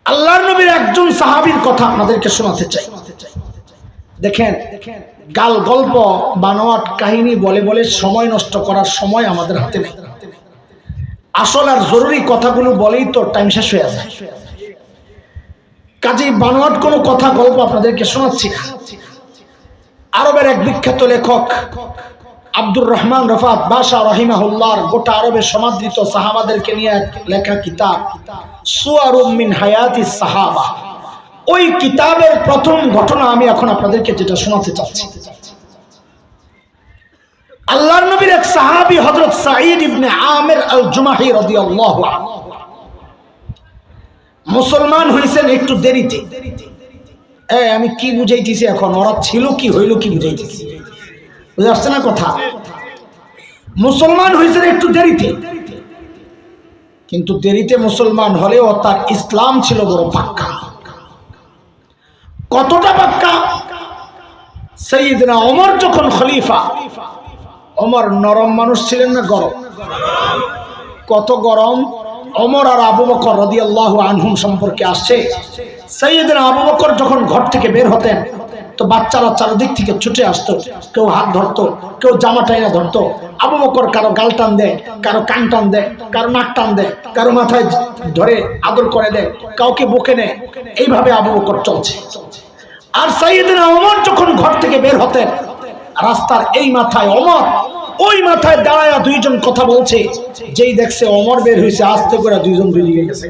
আল্লাহর নবীর একজন সাহাবীর কথা আপনাদেরকে শোনাতে চাই। দেখেন, গাল গল্প বানোয়াট কাহিনী বলে বলে সময় নষ্ট করার সময় আমাদের হাতে নেই। আসল আর জরুরি কথাগুলো বলেই তো টাইম শেষ হয়ে যায়। কাজেই বানোয়াট কোনো কথা গল্প আপনাদেরকে শোনাচ্ছি না। আরবের এক বিখ্যাত লেখক আব্দুর রহমান রফাত বাশা রাহিমাহুল্লাহর গোটা আরবে সমাদৃত সাহাবাদেরকে নিয়ে এক লেখা কিতাব সুয়ারুম মিন হায়াতিস সাহাবা, ওই কিতাবের প্রথম ঘটনা আমি এখন আপনাদেরকে যেটা শোনাতে চাচ্ছি। আল্লাহর নবীর এক সাহাবী হযরত সাঈদ ইবনে আমির আল জুমাহি রাদিয়াল্লাহু আনহু মুসলমান হয়েছেন একটু দেরিতে। আমি কি বুঝাইতেছি এখন, ওরা ছিল কি হইল কি বুঝাইতেছি, বুঝে আসছে না কথা? মুসলমান হয়েছেন একটু দেরিতে, কিন্তু দেরিতে মুসলমান হলেও তার ইসলাম ছিল বড় পাক্কা। কতটা পাক্কা? সাইয়েদনা ওমর যখন খলিফা, ওমর নরম মানুষ ছিলেন না গরম? কত গরম! ওমর আর আবু বকর রাদিয়াল্লাহু আনহুম সম্পর্কে আসছে। সাইয়েদনা আবু বকর যখন ঘর থেকে বের হতেন তো বাচ্চারা চারদিক থেকে ছুটে আসতো, কেউ হাত ধরতো, কেউ জামা টাইনা ধরতো। আবু বকর কারো গাল টান দেয়, কারো কান টান দেয়, কারো নাক টান দেয়, কারো মাথায় ধরে আদর করে দেয়, কাউকে বুকে নেয়। এইভাবে আবু বকর চলছে। আর সাইয়েদনা ওমর যখন ঘর থেকে বের হতেন, রাস্তার এই মাথায় ওমর, ওই মাথায় দাঁড়ায়া দুইজন কথা বলছে। যেই দেখছে ওমর বের হয়েছে, আস্তে করে দুইজন বেরিয়ে গেছে।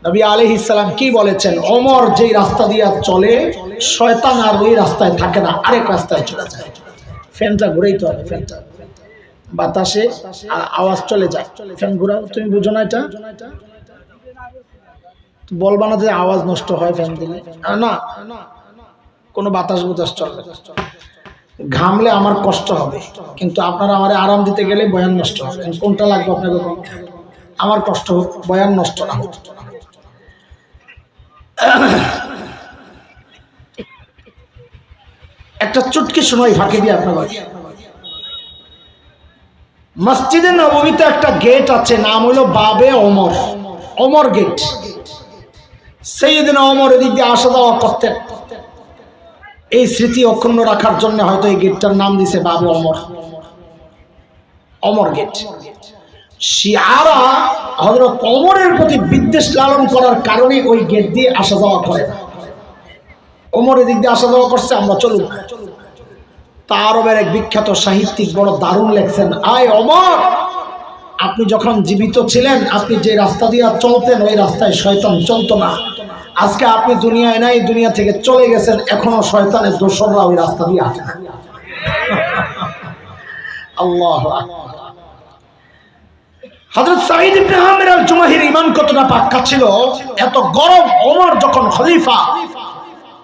নবী আলাইহিস সালাম কি বলেছেন? ওমর যেই রাস্তা দিয়ে চলে, শয়তান আর ওই রাস্তায় থাকে না, আরেক রাস্তায় চলে যায়। ফ্যানটা ঘুরাইতে হবে, ফ্যানটা বাতাসে আওয়াজ চলে যায়। ফ্যান ঘুরাও, তুমি বুঝো না এটা? বলবা না যে আওয়াজ নষ্ট হয় ফ্যান দিলে। না, কোনো বাতাস বুতাস চলবে। ঘামলে আমার কষ্ট হবে, কিন্তু আপনারা আমারে আরাম দিতে গেলে বয়ান নষ্ট হবে। কোনটা লাগবে আপনাকে? আমার কষ্ট হোক, বয়ান নষ্ট না হোক। একটা চুটকি শোনাই ফাঁকি দিয়ে আপনার। মসজিদে নববীতে একটা গেট আছে, নাম হইল বাবে ওমর, ওমর গেট। সাইয়েদনা ওমর এদিক দিয়ে আসা যাওয়া করতেন। এই স্মৃতি অক্ষুণ্ণ রাখার জন্য হয়তো এই গেটটার নাম দিছে বাবে ওমর, ওমর গেট। শিয়ারা হযরত ওমরের প্রতি বিদ্বেষ লালন করার কারণে ওই গেট দিয়ে আসা যাওয়া করে না। ওমর এদিক দিয়ে আসা যাওয়া করছে, আমরা চলুন। তা আরবের এক বিখ্যাত সাহিত্যিক বড় দারুণ লেখছেন, আয় ওমর, আপনি যখন জীবিত ছিলেন, আপনি যে রাস্তা দিয়ে চলতেন ওই রাস্তায় শয়তান চলতো না। আজকে আপনি দুনিয়ায় নাই, দুনিয়া থেকে চলে গেছেন, এখনো শয়তানের দোসররা ওই রাস্তা দিয়ে আসে না। আল্লাহু আকবার। হযরত সাঈদ ইবনে আমির আল জুমাহির ঈমান কতটা পাক্কা ছিল! এত গরম ওমর যখন খলিফা,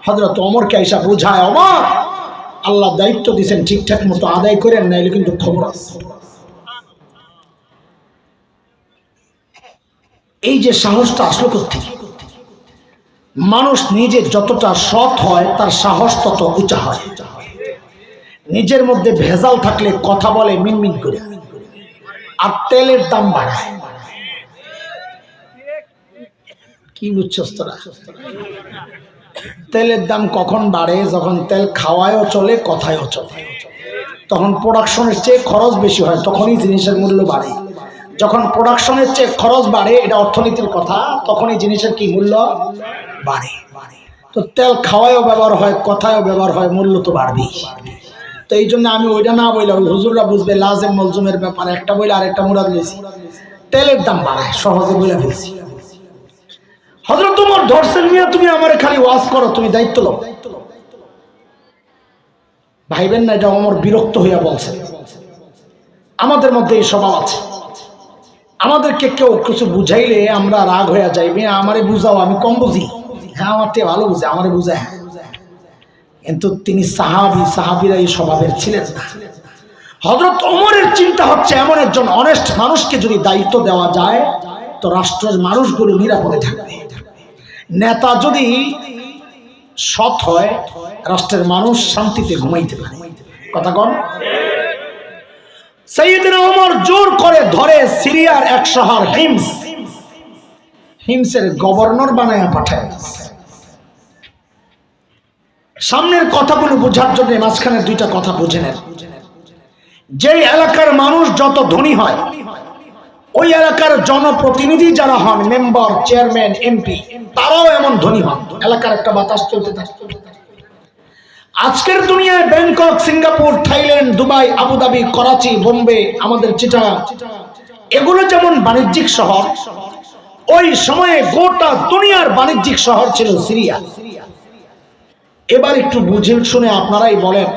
হযরত ওমরকে আয়েশা বুঝায়, ওমর, আল্লাহ দায়িত্ব দিয়েছেন, ঠিকঠাক মতো আদায় করেন, নাইলে কিন্তু খবর আছে। এই যে সাহসটা আসলো কোত্থেকে? মানুষ নিজে যতটা সৎ হয় তার সাহস তত উঁচা হয়। নিজের মধ্যে ভেজাল থাকলে কথা বলে মিনমিন করে, আর তেলের দাম বাড়ায়। কি বুঝছস তোরা? তেলের দাম কখন বাড়ে? যখন তেল খাওয়ায়ও চলে, কথায়ও চলে। তখন প্রোডাকশনের চেয়ে খরচ বেশি হয়, তখনই জিনিসের মূল্য বাড়ে। যখন প্রোডাকশনের চেয়ে খরচ বাড়ে, এটা অর্থনীতির কথা, তখনই জিনিসের কি মূল্য বাড়ে। তো তেল খাওয়ায়ও ব্যবহার হয়, কথায়ও ব্যবহার হয়, মূল্য তো বাড়বেই। তো এই জন্য আমি ওইটা না বইলে, ওই হুজুররা বুঝবে লাজেম মলজুমের ব্যাপারে একটা বইলে আরেকটা মুরাদ লইছি। তেলের দাম বাড়ায়, সহজে বইলে ফেলছি। হযরত ওমর ধরছেন, মিয়া তুমি আমারে খালি ওয়াজ করো, তুমি দায়িত্ব লও। ভাইবেন না এটা ওমর বিরক্ত হইয়া বলছেন। আমাদের মধ্যে এই স্বভাব আছে, আমাদেরকে কেউ কিছু বুঝাইলে আমরা রাগ হইয়া যাই, মিয়া আমারে বুঝাও, আমি কম বুঝি। হ্যাঁ, আমার থেকে ভালো বুঝে, আমারে বুঝায়। কিন্তু তিনি সাহাবী, সাহাবীরা এই স্বভাবের ছিলেন না। হযরত ওমরের চিন্তা হচ্ছে, এমন একজন অনেস্ট মানুষকে যদি দায়িত্ব দেওয়া যায় তো রাষ্ট্রের মানুষগুলো নিরাপদে থাকবে। নেতা যদি সৎ হয়, রাষ্ট্রের মানুষ শান্তিতে ঘুমাইতে পারে। কথা কন? সাইয়েদনা ওমর জোর করে ধরে সিরিয়ার এক শহর হিমস, হিমসের গভর্নর বানায়া পাঠায়। সামনের কথাগুলো বোঝার জন্য মাঝখানে দুইটা কথা বুঝে নেন। যে এলাকার মানুষ যত ধনী হয়, ওই এলাকার জনপ্রতিনিধি যারা হন, মেম্বার, চেয়ারম্যান, এমপি, তারাও এমন ধনী হন। এলাকার একটা বাতাস চলতে থাকে। আজকের দুনিয়ায় Bangkok, Singapore, Thailand, Dubai, Abu Dhabi, Karachi, Bombay, আমাদের চিটাগাং, এগুলো যেমন বাণিজ্যিক শহর, ওই সময়ে গোটা দুনিয়ার বাণিজ্যিক শহর ছিল সিরিয়া। এবার একটু বুঝে শুনে আপনারাই বলেন,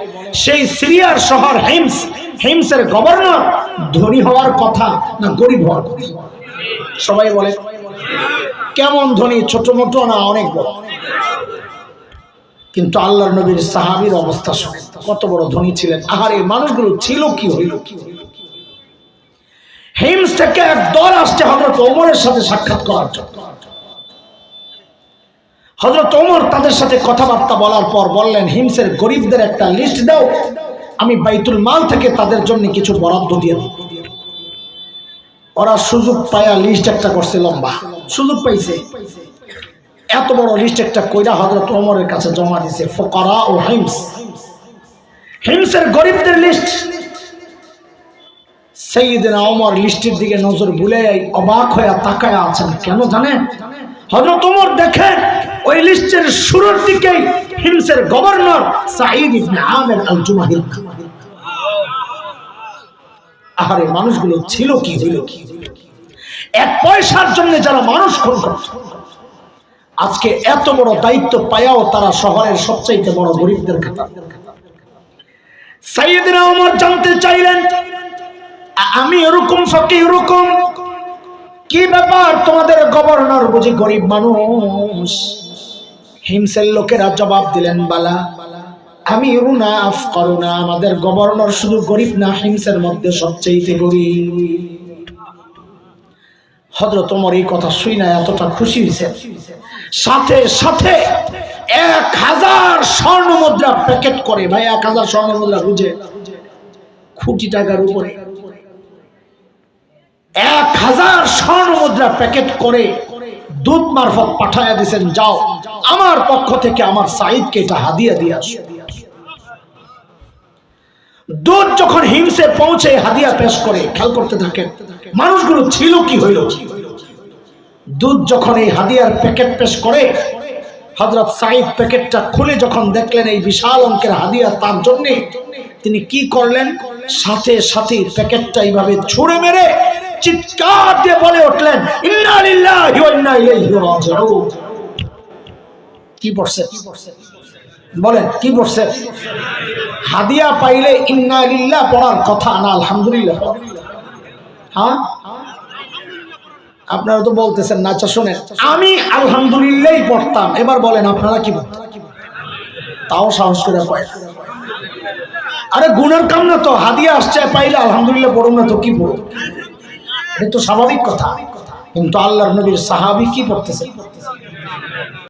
সেই সিরিয়ার শহর হিমস, হিমসের গভর্নর ধনী হওয়ার কথা না গরিব হওয়ার কথা? সবাই বলে। কেমন ধনী? ছোট মোটো না অনেক বড়? কিন্তু আল্লাহর নবীর সাহাবীর অবস্থা শুনে কত বড় ধনী ছিলেন। আহারে, মানুষগুলো ছিল কি হইল? হিমস থেকে এক দল আসছে হযরত ওমরের সাথে সাক্ষাৎ করার জন্য। হযরত ওমর তাদের সাথে কথাবার্তা বলার পর বললেন, হিমসের গরিবদের একটা লিস্ট দাও, আমি বাইতুল মাল থেকে তাদের জন্য কিছু বরাদ্দ দিয়ে দেব। ওরা সুযোগ পায়া লিস্ট একটা করছে, লম্বা সুযোগ পাইছে, এত বড় লিস্ট একটা কইরা হযরত ওমরের কাছে জমা দিয়েছে। ফুকারা ও হিমস, হিমসের গরিবদের লিস্ট। সাইয়েদনা ওমর লিস্টের দিকে নজর বুলাই অবাক হয়ে তাকায় আছেন। কেন জানেন? হযরত ওমর দেখেন ওই লিস্টের শুরুর দিকেই হিমসের গভর্নর সাঈদ ইবনে আমির আল জুমাহি। আরে মানুষগুলো ছিল কি হইল কি? এক পয়সার জন্য যারা মানুষ খুন করত, আজকে এত বড় দায়িত্ব পায়াও তারা শহরের সবচাইতে বড় গরিবদের কাতার। সাইয়েদনা ওমর জানতে চাইলেন, আমি এরকম ফকির, এরকম কি ব্যাপার? তোমাদের গভর্নর বুঝি গরিব মানুষ? হিমসের লোকেরা জবাব দিলেন, বালা আমি রুনা আফকারুনা, আমাদের গভর্নর শুধু গরিব না, হিমসের মধ্যে সবচেয়ে গরিব। হযরত ওমর এই কথা শুনে এতটা খুশি হয়েছে, সাথে সাথে 1000 স্বর্ণ মুদ্রা প্যাকেট করে। ভাই 1000 স্বর্ণ মুদ্রা বুঝে কোটি টাকার উপরে। 1000 স্বর্ণ মুদ্রা প্যাকেট করে দূত মারফত পাঠায়া দিয়েছেন, যাও আমার পক্ষ থেকে আমার সাঈদকে এটা হাদিয়া দিয়ে আসো। দূত যখন হিমসে পৌঁছে হাদিয়া পেশ করে, খেয়াল করতে থাকেন মানুষগুলো ছিল কি হইল। দূত যখন এই হাদিয়ার প্যাকেট পেশ করে, হযরত সাঈদ প্যাকেটটা খুলে যখন দেখলেন এই বিশাল অঙ্কের হাদিয়া তার জন্য, তিনি কি করলেন? সাথে সাথে প্যাকেটটা এইভাবে ছুঁড়ে মেরে চিৎকার দিয়ে বলে উঠলেন, ইন্না লিল্লাহি ওয়া ইন্না ইলাইহি রাজিউন। কি পড়ছে? বলেন কি পড়ছে? হাদিয়া পাইলে ইন্না লিল্লাহ পড়ার কথা না আলহামদুলিল্লাহ? হ্যাঁ, আপনারা তো বলতেছেন না। আচ্ছা শুনেন, আমি আলহামদুলিল্লাহ পড়তাম, এবার বলেন আপনারা কি বলতেন? তাও সাহস করে পড়ে। আরে গুনার কাম না তো, হাদিয়া আসছে পাইলে আলহামদুলিল্লাহ পড়ুন না তো কি পড়ুন, এটা তো স্বাভাবিক কথা। কিন্তু আল্লাহর নবীর সাহাবী কি পড়তেছে?